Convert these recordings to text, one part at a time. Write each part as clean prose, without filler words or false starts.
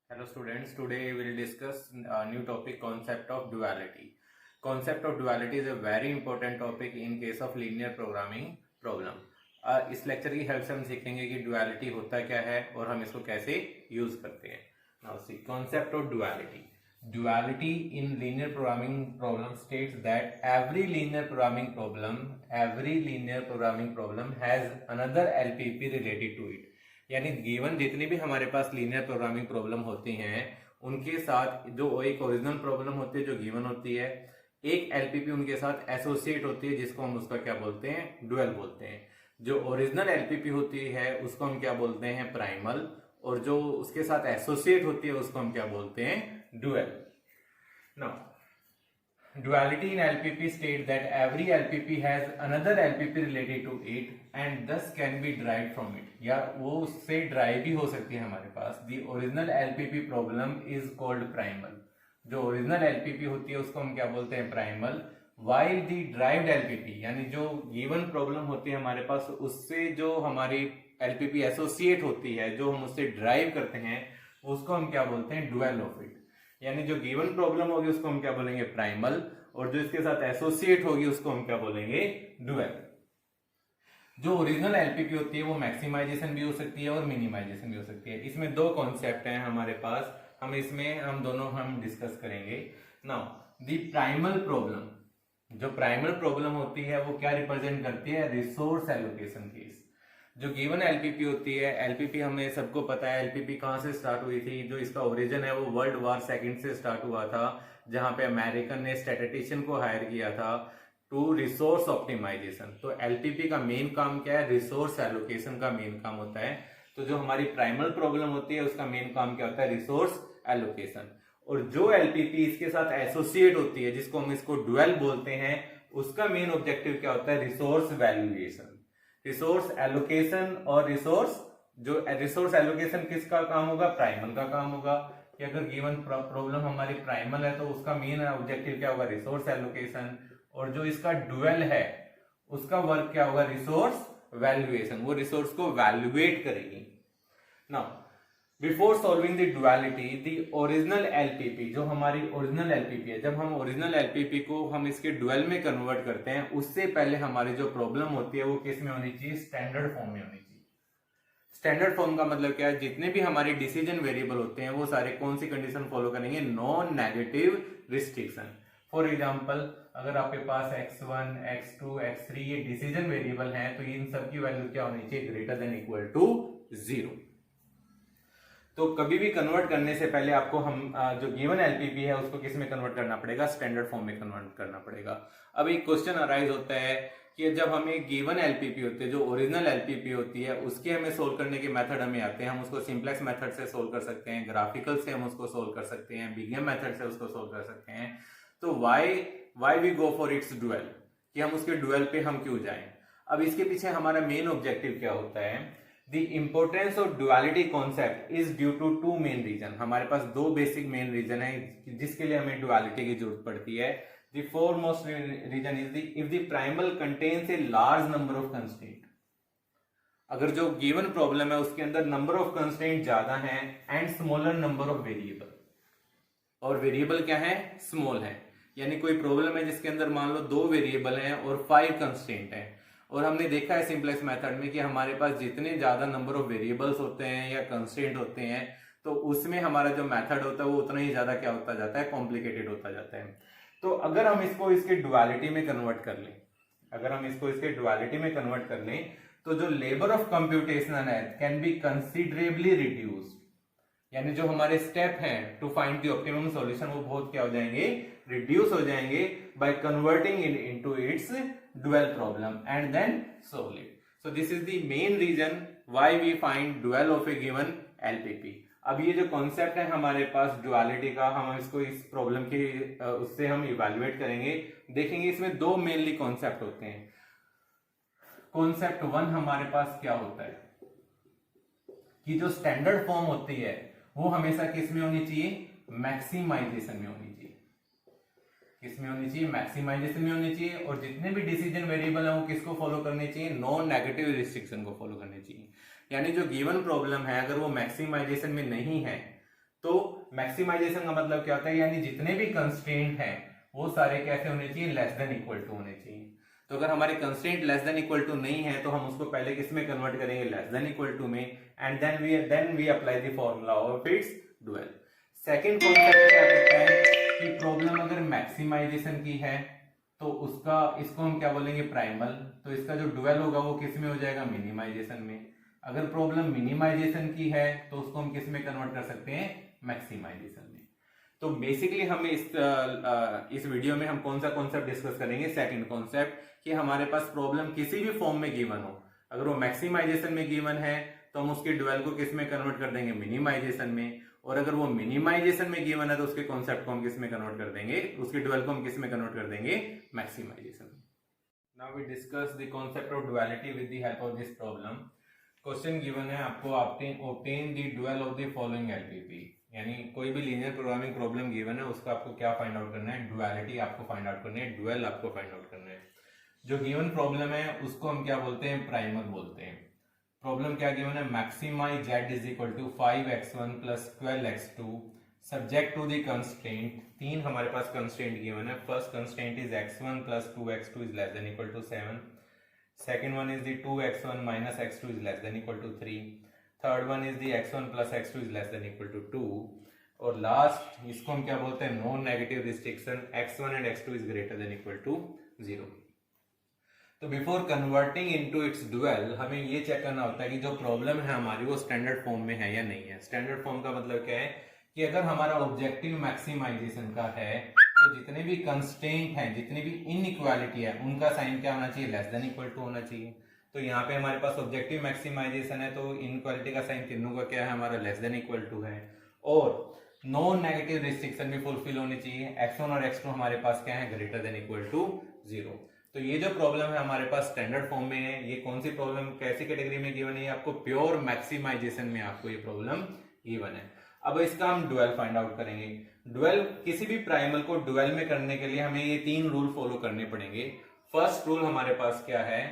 Hello students, today we will discuss a new topic, concept of duality. Concept of duality is a very important topic in case of linear programming problem. इस lecture की help से हम सीखेंगे कि duality होता क्या है और हम इसको कैसे यूज करते हैं. Now see, concept of duality. Duality in linear programming problem states that every linear programming problem has another LPP related to it. यानी गिवन जितनी भी हमारे पास लीनियर प्रोग्रामिंग प्रॉब्लम होती हैं उनके साथ जो एक ओरिजिनल प्रॉब्लम होती है जो गिवन होती है, एक एलपीपी उनके साथ एसोसिएट होती है जिसको हम उसका क्या बोलते हैं, डुअल बोलते हैं. जो ओरिजिनल एलपीपी होती है उसको हम क्या बोलते हैं, प्राइमल, और जो उसके साथ एसोसिएट होती है उसको हम क्या बोलते हैं, dual. Now duality in LPP states that every LPP has another LPP related to it and thus can be derived from it. या वो उससे ड्राइव भी हो सकती है हमारे पास. The original LPP problem is called primal. जो ओरिजिनल LPP होती है उसको हम क्या बोलते हैं, primal. while the derived LPP यानी जो गिवन प्रॉब्लम होती है हमारे पास उससे जो हमारी LPP एसोसिएट होती है, जो हम उससे ड्राइव करते हैं, उसको हम क्या बोलते हैं, डुअल ऑफ इट. यानी जो गिवन प्रॉब्लम होगी उसको हम क्या बोलेंगे, प्राइमल, और जो इसके साथ एसोसिएट होगी उसको हम क्या बोलेंगे, डुअल. जो ओरिजिनल एलपीपी होती है वो मैक्सिमाइजेशन भी हो सकती है और मिनिमाइजेशन भी हो सकती है. इसमें दो कॉन्सेप्ट हैं हमारे पास, हम दोनों डिस्कस करेंगे. नाउ द प्राइमल प्रॉब्लम, जो प्राइमल प्रॉब्लम होती है वो क्या रिप्रेजेंट करती है, रिसोर्स एलोकेशन केस. जो गिवन एलपीपी होती है, एलपीपी हमें सबको पता है एलपीपी कहां से स्टार्ट हुई थी. जो इसका ओरिजिन है वो वर्ल्ड वॉर सेकंड से स्टार्ट हुआ था, जहां पे अमेरिकन ने स्टैटिस्टिशियन को हायर किया था टू रिसोर्स ऑप्टिमाइजेशन. तो एलपीपी का मेन काम क्या है, रिसोर्स एलोकेशन का मेन काम होता है. तो जो हमारी प्राइमल प्रॉब्लम होती है उसका मेन काम क्या होता है, रिसोर्स एलोकेशन. और जो एलपीपी इसके साथ एसोसिएट होती है जिसको हम इसको डुअल बोलते हैं, उसका मेन ऑब्जेक्टिव क्या होता है, रिसोर्स वैल्यूएशन. रिसोर्स एलोकेशन और रिसोर्स एलोकेशन किसका काम होगा, प्राइमल का काम होगा. कि अगर गिवन प्रॉब्लम हमारी प्राइमल है तो उसका मेन ऑब्जेक्टिव क्या होगा, रिसोर्स एलोकेशन. और जो इसका डुअल है उसका वर्क क्या होगा, रिसोर्स वैल्यूएशन. वो रिसोर्स को वैल्यूएट करेगी. Now before solving the duality, the original LPP, जो हमारी ओरिजिनल एलपीपी है, जब हम ओरिजिनल एलपीपी को हम इसके डुअल में कन्वर्ट करते हैं उससे पहले हमारी जो प्रॉब्लम होती है वो किस में होनी चाहिए, स्टैंडर्ड फॉर्म में होनी चाहिए. स्टैंडर्ड फॉर्म का मतलब क्या है, जितने भी हमारे डिसीजन वेरिएबल होते हैं वो सारे कौन सी कंडीशन फॉलो करेंगे, non negative restriction. For example अगर आपके पास x1, x2, x3 ये डिसीजन वेरिएबल हैं तो इन सब की वैल्यू क्या होनी चाहिए, ग्रेटर देन इक्वल टू 0. तो कभी भी कन्वर्ट करने से पहले आपको जो गिवन एलपीपी है उसको किस में कन्वर्ट करना पड़ेगा, स्टैंडर्ड फॉर्म में कन्वर्ट करना पड़ेगा. अब एक क्वेश्चन अराइज होता है कि जब हमें गिवन एलपीपी होती है, जो ओरिजिनल एलपीपी होती है, उसके हमें सोल्व करने के मेथड हमें आते हैं. हम उसको सिंपलेक्स मेथड से सोल्व कर सकते हैं, ग्राफिकल से हम उसको सोल्व कर सकते हैं, बीजीएम मेथड से उसको सोल्व कर सकते हैं. तो why we go for its dual, कि हम उसके डुअल पे हम क्यों जाएं. अब इसके पीछे हमारा मेन ऑब्जेक्टिव क्या होता है, The importance of duality concept is due to two main reason. हमारे पास दो बेसिक मेन रीजन है जिसके लिए हमें duality की जरूरत पड़ती है. The foremost reason is if the primal contains a large number of constraint. अगर जो given problem है उसके अंदर number of constraint ज्यादा है and smaller number of variable, और वेरिएबल क्या है, स्मॉल है. यानी कोई प्रॉब्लम है जिसके अंदर मान लो 2 वेरिएबल हैं और 5 कंस्ट्रेंट हैं, और हमने देखा है सिंपलेक्स मेथड में कि हमारे पास जितने ज्यादा नंबर ऑफ वेरिएबल्स होते हैं या कंस्ट्रेंट होते हैं तो उसमें हमारा जो मेथड होता है वो उतना ही ज्यादा क्या होता जाता है, कॉम्प्लिकेटेड होता जाता है. तो अगर हम इसको इसके डुअलिटी में कन्वर्ट कर लें, तो जो लेबर ऑफ कंप्यूटेशन है कैन बी कंसिडरेबली रिड्यूस्ड. यानी जो हमारे स्टेप हैं to find the optimum solution वो बहुत क्या हो जाएंगे, रिड्यूस हो जाएंगे by converting it into its dual problem and then solve it. So this is the main reason why we find dual of a given LPP. अब ये जो कॉन्सेप्ट है हमारे पास डुअलिटी का, हम इसको इस प्रॉब्लम के उससे हम इवैल्यूएट करेंगे. देखेंगे इसमें दो मेनली कॉन्सेप्ट होते हैं. कॉन्सेप्ट 1 हमारे पास क्या होता है कि जो स्टैंडर्ड फॉर्म होती है वो हमेशा किस में होनी चाहिए, मैक्सिमाइजेशन में होनी चाहिए. किसमें होनी चाहिए, मैक्सिमाइजेशन में होनी चाहिए. और जितने भी डिसीजन वेरिएबल है वो किसको फॉलो करने चाहिए, नॉन नेगेटिव रिस्ट्रिक्शन को फॉलो करने चाहिए. यानी जो गिवन प्रॉब्लम है अगर वो मैक्सिमाइजेशन में नहीं है तो मैक्सिमाइजेशन का मतलब क्या होता है, यानी जितने भी कंस्ट्रेंट हैं वो सारे कैसे होने चाहिए, लेस देन इक्वल टू होने चाहिए। तो अगर हमारे constraint less than equal to नहीं है तो हम उसको पहले किस में कन्वर्ट करेंगे, लेस देन इक्वल टू में, and then we apply the formula of its dual. Second concept क्या कहता है कि प्रॉब्लम अगर मैक्सिमाइजेशन की है तो उसका इसको हम क्या बोलेंगे, प्राइमल, तो इसका जो डुअल होगा वो किस में हो जाएगा, मिनिमाइजेशन में। अगर प्रॉब्लम मिनिमाइजेशन की है तो उसको हम किस में कन्वर्ट कर सकते हैं, मैक्सिमाइजेशन में। तो बेसिकली हम इस वीडियो में हम कौन सा कॉन्सेप्ट डिस्कस करेंगे, सेकंड कॉन्सेप्ट, कि हमारे पास प्रॉब्लम किसी भी फॉर्म में गिवन हो, अगर वो मैक्सिमाइजेशन में गिवन है तो हम उसके डुअल को किस में कन्वर्ट कर देंगे, मिनिमाइजेशन में, और अगर वो मिनिमाइजेशन में गिवन है तो उसके कॉन्सेप्ट को हम किस में कन्वर्ट कर देंगे, उसके डुअल को हम किस में कन्वर्ट कर देंगे, मैक्सिमाइजेशन में। Now we discuss the concept of duality with the help of this problem. Question given है आपको, obtain the dual of the following LPP, यानी कोई भी लीनियर प्रोग्रामिंग प्रॉब्लम गिवन है उसका आपको क्या फाइंड आउट करना है, डुअलिटी आपको फाइंड आउट करनी है, डुअल आपको फाइंड आउट करना है। जो गिवन प्रॉब्लम है उसको हम क्या बोलते हैं, प्राइमल बोलते हैं। प्रॉब्लम क्या गिवन है, maximize z is equal to 5x1 plus 12x2 subject to the constraint. तीन हमारे पास कंस्ट्रेंट गिवन है। First constraint is x1 plus 2x2 is less than equal to 7। Second one is the 2x1 minus x2 is less than equal to 3। Third one is the x1 plus x2 is less than equal to 2। और last इसको हम क्या बोलते हैं, non negative restriction, x1 and x2 is greater than equal to 0। तो before converting into its dual हमें ये check करना होता है कि जो प्रॉब्लम है हमारी वो स्टैंडर्ड फॉर्म में है या नहीं है। स्टैंडर्ड फॉर्म का मतलब क्या है कि अगर हमारा ऑब्जेक्टिव मैक्सिमाइजेशन का है तो जितने भी कंस्ट्रेंट हैं, जितनी भी इनइक्वालिटी है, उनका साइन क्या होना चाहिए, लेस देन इक्वल टू होना चाहिए। तो यहाँ पे हमारे पास ऑब्जेक्टिव मैक्सिमाइजेशन है तो इनइक्वालिटी का साइन तीनों का क्या है, हमारा लेस देन इक्वल टू है। और नॉन नेगेटिव रिस्ट्रिक्शन भी फुलफिल होनी चाहिए। x1 और x2 हमारे पास क्या है, ग्रेटर देन इक्वल टू 0। तो ये जो प्रॉब्लम है हमारे पास स्टैंडर्ड फॉर्म में है। ये कौन सी प्रॉब्लम, कैसी कैटेगरी में गिवन है, आपको प्योर मैक्सिमाइजेशन में आपको ये प्रॉब्लम गिवन है। अब इसका हम डुअल फाइंड आउट करेंगे। डुअल, किसी भी प्राइमल को डुअल में करने के लिए हमें ये तीन रूल फॉलो करने पड़ेंगे। फर्स्ट रूल हमारे पास क्या है,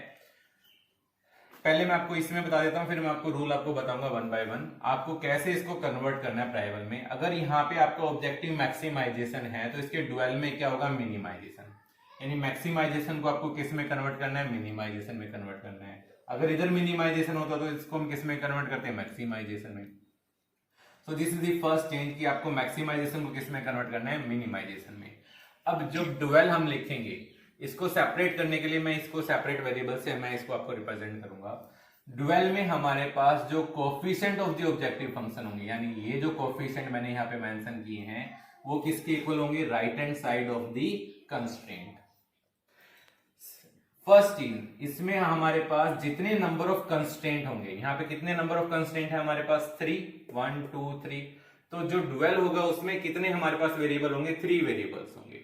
पहले मैं आपको इसमें बता देता हूं, फिर मैं आपको रूल आपको बताऊंगा वन बाय वन, आपको कैसे इसको कन्वर्ट करना है प्राइमल में। अगर यहाँ पे आपका ऑब्जेक्टिव मैक्सिमाइजेशन है तो इसके डुअल में क्या होगा, मिनिमाइजेशन, यानी मैक्सिमाइजेशन को आपको किस में कन्वर्ट करना है, मिनिमाइजेशन में कन्वर्ट करना है। अगर इधर मिनिमाइजेशन होता तो इसको हम किस में कन्वर्ट करते हैं, मैक्सिमाइजेशन में। So this is the first change कि आपको मैक्सिमाइजेशन को किस में कन्वर्ट करना है, मिनिमाइजेशन में। अब जो डुअल हम लिखेंगे इसको सेपरेट करने के लिए मैं इसको सेपरेट वेरिएबल से मैं इसको आपको रिप्रेजेंट करूंगा। डुअल में हमारे पास जो coefficient of the objective function होंगे, यानी ये जो कोफिशिएंट मैंने यहाँ पे मेंशन किए हैं वो किसके इक्वल होंगे, right hand side of the constraint. First चीज, इसमें हमारे पास जितने नंबर ऑफ कंस्ट्रेंट होंगे, यहाँ पे कितने नंबर ऑफ कंस्ट्रेंट है हमारे पास, 3, 1 2 3। तो जो डुअल होगा उसमें कितने हमारे पास वेरिएबल होंगे, 3 वेरिएबल्स होंगे।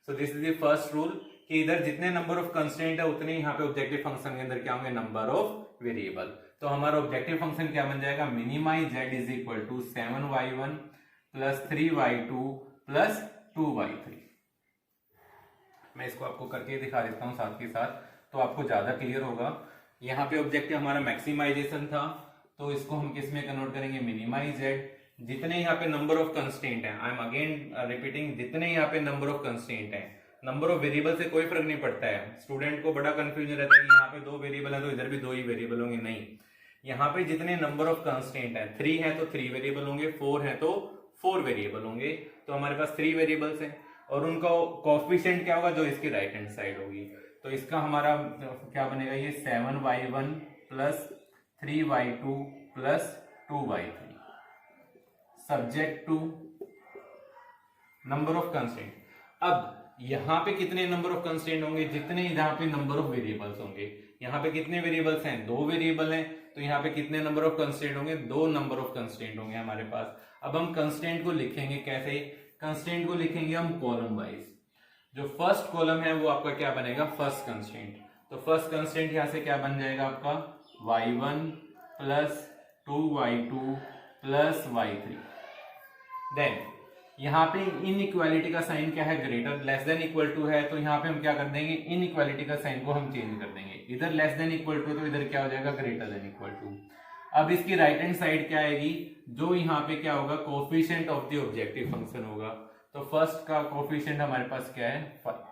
So this is the first rule कि इधर जितने नंबर ऑफ कंस्ट्रेंट है उतने यहाँ पे ऑब्जेक्टिव फंक्शन के अंदर क्या होंगे, नंबर ऑफ वेरिएबल। तो हमारा ऑब्जेक्टिव फंक्शन क्या बन जाएगा, minimize z is equal to 7y1 plus 3y2 plus 2y3। मैं इसको आपको करके दिखा देता हूं साथ के साथ तो आपको ज्यादा क्लियर होगा। यहाँ पे ऑब्जेक्टिव हमारा मैक्सिमाइजेशन था तो इसको हम किस में कन्वर्ट करेंगे, मिनिमाइज z। जितने यहाँ पे नंबर ऑफ कंस्ट्रेंट है, आई एम अगेन रिपीटिंग, जितने यहाँ पे नंबर ऑफ कंस्ट्रेंट है, नंबर ऑफ वेरिएबल से कोई फर्क नहीं पड़ता है। स्टूडेंट को बड़ा कंफ्यूजन रहता है कि यहाँ पे 2 वेरिएबल है तो इधर भी 2 ही वेरिएबल होंगे, नहीं। यहाँ पे जितने नंबर ऑफ कंस्ट्रेंट है, 3 है तो 3 वेरिएबल होंगे, 4 है तो 4 वेरिएबल होंगे। तो हमारे पास 3 वेरिएबल्स हैं और उनका कोएफिशिएंट क्या होगा, जो इसकी राइट हैंड साइड होगी। तो इसका हमारा क्या बनेगा, ये 7y1 plus 3y2 plus 2y3 subject to number of constraint. अब यहाँ पे कितने नंबर ऑफ कंस्ट्रेंट होंगे, जितने यहाँ पे नंबर ऑफ वेरिएबल्स होंगे। यहाँ पे कितने वेरिएबल्स हैं, 2 वेरिएबल हैं, तो यहाँ पे कितने नंबर ऑफ कंस्ट्रेंट होंगे, 2 नंबर ऑफ कंस्ट्रेंट होंगे हमारे पास। अब हम कंस्ट्रेंट को लिखेंगे कैसे, कंस्ट्रेंट को लिखेंगे हम कॉलम वाइज। जो फर्स्ट कॉलम है वो आपका क्या बनेगा, फर्स्ट कंस्ट्रेंट। तो फर्स्ट कंस्ट्रेंट यहाँ से क्या बन जाएगा आपका, y1 plus 2y2 plus y3। Then यहाँ पे इनइक्वालिटी का साइन क्या है, greater less than equal to है, तो यहाँ पे हम क्या कर देंगे, इनइक्वालिटी का साइन को हम चेंज कर देंगे। इधर लेस देन इक्वल टू तो इधर क्या हो जाएगा, ग्रेटर देन इक्वल टू। अब इसकी राइट हैंड साइड क्या आएगी, जो यहाँ पे क्या होगा, coefficient of the objective function होगा। तो फर्स्ट का कोफिशिएंट हमारे पास क्या है 5।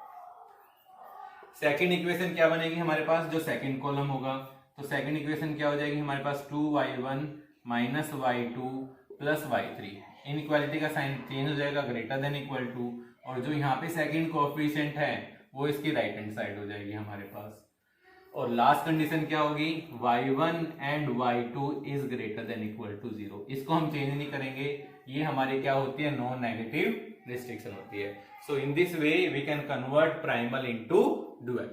सेकंड इक्वेशन क्या बनेगी हमारे पास, जो सेकंड कॉलम होगा, तो सेकंड इक्वेशन क्या हो जाएगी हमारे पास 2y1 minus y2 plus y3। Inequality का साइन चेंज हो जाएगा, ग्रेटर देन इक्वल टू, और जो यहाँ पे सेकंड कोएफिशिएंट है वो इसकी राइट हैंड साइड हो जाएगी हमारे पास। और लास्ट कंडीशन क्या होगी, y1 and y2 is greater than equal to 0। इसको हम चेंज नहीं करेंगे, ये हमारी क्या होती है, नॉन नेगेटिव रिस्ट्रिक्शन होती है। So in this way we can convert primal into dual.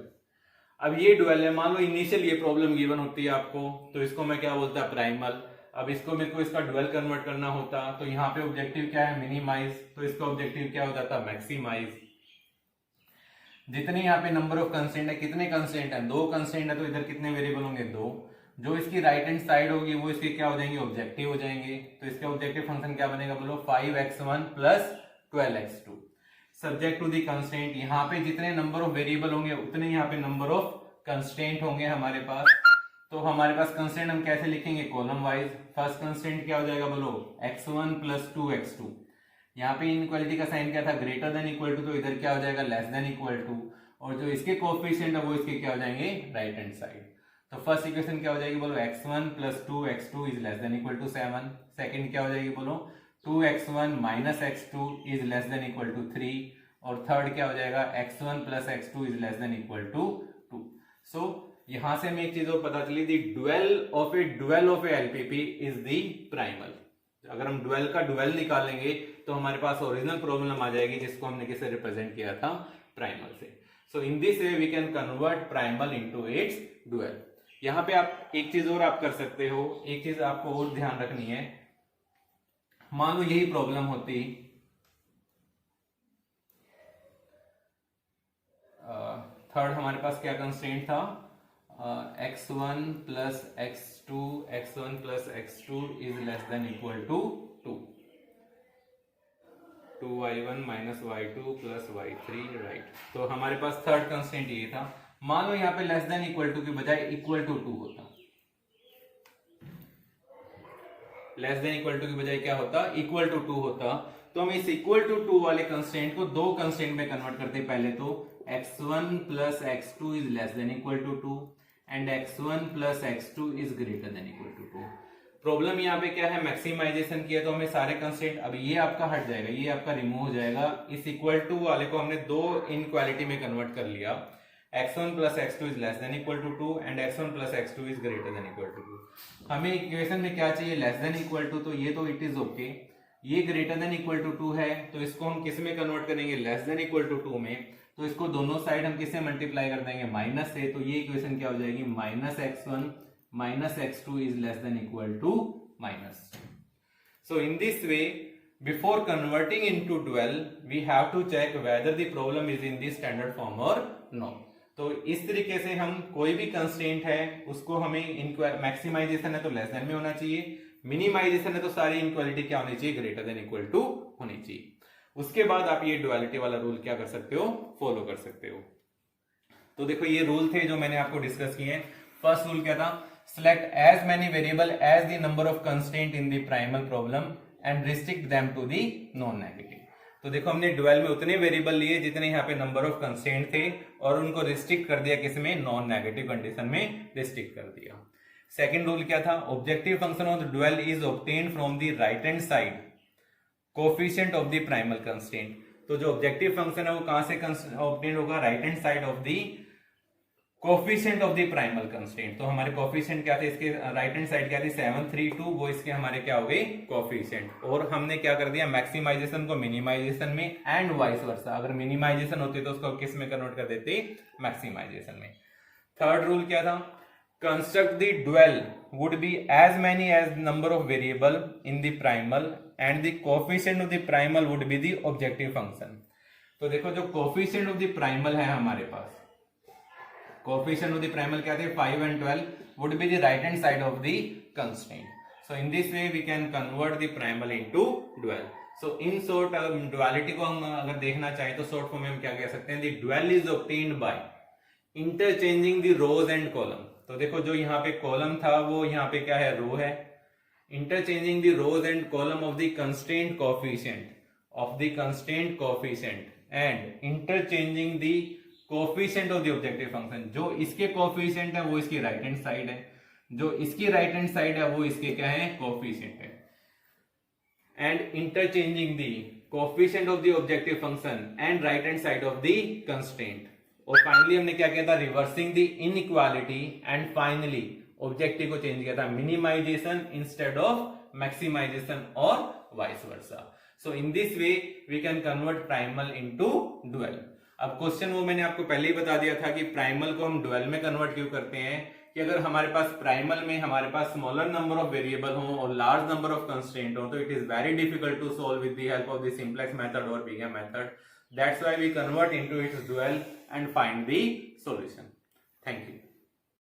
अब ये डुअल है, मान लो इनिशियल ये प्रॉब्लम गिवन होती है आपको, तो इसको मैं क्या बोलता है, प्राइमल। अब इसको मेरे को इसका डुअल कन्वर्ट करना होता, तो यहाँ पे ऑब्जेक्टिव क्या है, मिनिमाइज, तो इसका ऑब्जेक्टिव क्या हो जाता, मैक्सिमाइज। जितने यहाँ पे नंबर ऑफ कंस्ट्रेंट है, कितने कंस्ट्रेंट है, 2 कंस्ट्रेंट है, तो इधर कितने वेरिएबल होंगे, 2। जो इसकी राइट हैंड साइड होगी वो इसके क्या हो जाएंगे, ऑब्जेक्टिव हो जाएंगे। तो इसका ऑब्जेक्टिव फंक्शन क्या बनेगा, बोलो 5x1 plus 12x2 subject to the constraint. यहाँ पे जितने नंबर ऑफ वेरिएबल होंगे उतने यहाँ पे नंबर ऑफ कंस्ट्रेंट होंगे हमारे पास। तो हमारे पास कंस्ट्रेंट हम कैसे लिखेंगे, कॉलम वाइज। फर्स्ट कंस्ट्रेंट क्या हो जाएगा, बोलो x1 प्लस 2x2। यहाँ पे इनइक्वालिटी का साइन क्या था, ग्रेटर देन इक्वल टू, तो इधर क्या हो जाएगा, लेस देन इक्वल टू। और जो इसके कोएफिशिएंट है वो इसके क्या हो जाएंगे, राइट हैंड साइड। तो फर्स्ट इक्वेशन क्या हो जाएगी, बोलो x1 plus 2x2 is less than equal to 7। Second क्या हो जाएगी, बोलो 2x1 minus x2 is less than equal to 3। और थर्ड क्या हो जाएगा, x1 plus x2 is less than equal to 2। So यहां से हमें एक चीज और पता चली, the dual of a LPP is the primal. अगर हम डुअल का डुअल निकालेंगे तो हमारे पास ओरिजिनल प्रॉब्लम आ जाएगी, जिसको हमने किससे रिप्रेजेंट किया था, प्राइमल से। So in this way we can convert primal into its dual. यहां पे आप एक चीज और आप कर सकते हो, एक चीज आपको और ध्यान रखनी है। मान लो यही प्रॉब्लम होती, थर्ड हमारे पास क्या कंस्ट्रेंट था, x1 plus x2 x1 plus x2 is less than equal to 2। 2y1 minus y2 plus y3, right. तो हमारे पास थर्ड कंस्ट्रेंट ये था। मान लो यहाँ पे लेस देन इक्वल टू की बजाय इक्वल टू 2 होता, लेस देन इक्वल टू की बजाय क्या होता, इक्वल टू 2 होता। तो हम इस इक्वल टू 2 वाले कंस्ट्रेंट को 2 कंस्ट्रेंट में कन्वर्ट करते। पहले तो x1 plus x2 is less than equal to 2 and x1 plus x2 is greater than equal to 2। Problem यहाँ पे क्या है, मैक्सिमाइजेशन किया, तो हमें सारे कंस्ट्रेंट, अब ये आपका हट जाएगा, ये आपका रिमूव हो जाएगा। इस इक्वल टू वाले को हमने 2 इनइक्वालिटी में कन्वर्ट कर लिया, x1 plus x2 is less than equal to 2 and x1 plus x2 is greater than equal to 2। हमें इक्वेशन में क्या चाहिए, लेस देन इक्वल टू, तो ये तो इट इज ओके। ये ग्रेटर देन इक्वल टू 2 है, तो इसको हम किस में कन्वर्ट करेंगे, लेस देन इक्वल टू 2 में। तो इसको दोनों साइड हम किससे मल्टीप्लाई कर देंगे, माइनस से। तो ये इक्वेशन क्या हो जाएगी, minus x1 minus x2 is less than equal to minus. So in this way before converting into dual we have to check whether the problem is in the standard form और not. तो इस तरीके से हम कोई भी constraint है उसको हमें मैक्सिमाइजेशन है तो लेस देन में होना चाहिए, मिनिमाइजेशन है तो सारी इनइक्वालिटी क्या होनी चाहिए, ग्रेटर देन इक्वल टू होनी चाहिए। उसके बाद आप ये डुअलिटी वाला रूल क्या कर सकते हो, फॉलो कर सकते हो। तो देखो ये रूल थे जो मैंने आपको डिस्कस किए हैं। फर्स्ट रूल क्या था, select as many variable as the number of constraint in the primal problem and restrict them to the non-negative। तो देखो हमने डुअल में उतने वेरिएबल लिए जितने यहाँ पे नंबर ऑफ कंस्ट्रेंट थे और उनको रिस्ट्रिक्ट कर दिया किसमें, नॉन नेगेटिव कंडीशन में रिस्ट्रिक्ट कर दिया। सेकंड रूल क्या था, objective function of the dual is obtained from the right hand side coefficient of the primal constraint. तो जो ऑब्जेक्टिव फंक्शन है वो कहां से ऑब्टेन्ड होगा, right hand side of the coefficient of the primal constraint. तो हमारे कोएफिशिएंट क्या थे, इसके राइट हैंड साइड क्या थी 732, वो इसके हमारे क्या हो गए कोएफिशिएंट। और हमने क्या कर दिया, मैक्सिमाइजेशन को मिनिमाइजेशन में एंड वाइस वर्सा। अगर मिनिमाइजेशन होती तो उसको किस में कन्वर्ट कर देते, मैक्सिमाइजेशन में। थर्ड रूल क्या था, construct the dual would be as many as number of variable in the primal and the coefficient of the primal would be the objective function. तो देखो जो कोएफिशिएंट ऑफ द प्राइमल है हमारे पास, coefficient of the primal क्या थे 5 and 12 would be the right hand side of the constraint. So in this way we can convert the primal into dual. So in short duality को हम अगर देखना चाहें तो शॉर्ट फॉर्म में हम क्या कह सकते हैं, the dual is obtained by interchanging the rows and column. तो देखो जो यहाँ पे कॉलम था वो यहाँ पे क्या है, रो है. Interchanging the rows and column of the constraint coefficient and interchanging the coefficient of the objective function. जो इसके कोफिशिएंट है वो इसकी राइट हैंड साइड है, जो इसकी राइट हैंड साइड है वो इसके क्या है, कोफिशिएंट है. And interchanging the coefficient of the objective function and right hand side of the constraint. और फाइनली हमने क्या किया था, reversing the inequality and finally objective को चेंज किया था मिनिमाइजेशन इंस्टेड ऑफ मैक्सिमाइजेशन और vice versa. So in this way we can convert primal into dual. अब क्वेश्चन वो मैंने आपको पहले ही बता दिया था कि प्राइमल को हम डुअल में कन्वर्ट क्यों करते हैं, कि अगर हमारे पास प्राइमल में हमारे पास स्मॉलर नंबर ऑफ वेरिएबल हो और लार्ज नंबर ऑफ कंस्ट्रेंट हो, तो it is very difficult to solve with the help of the simplex method और bigger method. That's why we convert into its dual and find the solution. Thank you.